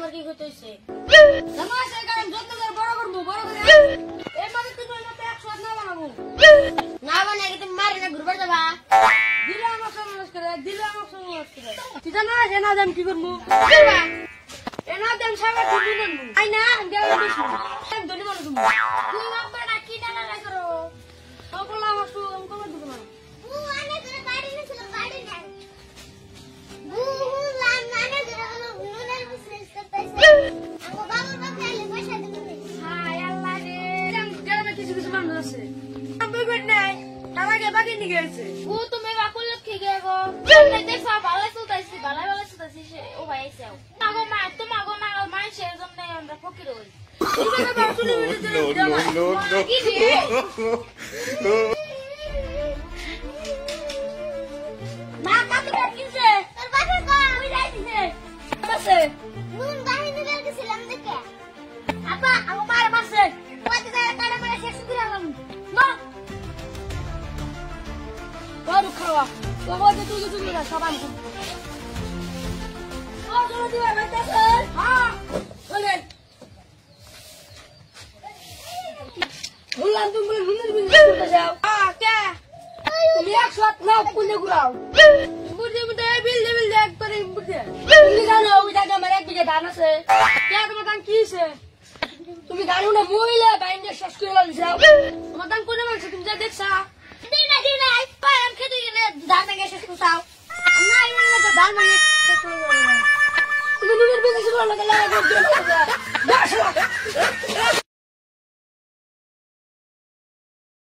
তোমার কি কইতেছে জামা আছে কারণ যত্ন করে বড় করব বড় করে এই মানে তুই কইলো তো 100 না বানাবো না বানাই কি তুমি মারে না ঘুরবার যাবা দিলে আমার সমস্যা করে তুই জানা আছে না জান কি করব করবা এনা দেন সাবা তুই দিন আই না দেও বেশি এক ধরে বলো তুমি তুই নাম্বারটা কি না করো সকল আমার তো অঙ্ক দিব না ও আনে করে বাড়ি না ছিল বাড়ি না তুমি জানো না মহিলা বাইন্ডে শেষ করে লাগাও তোমার দাম কোন মাংস তুমি যা দেখছা দিনা পাম খেতে গেলে দাম না শেষ করছাও না এই মানে দাম মানে শেষ করে তুমি নিজের বিজনেস করে লাগা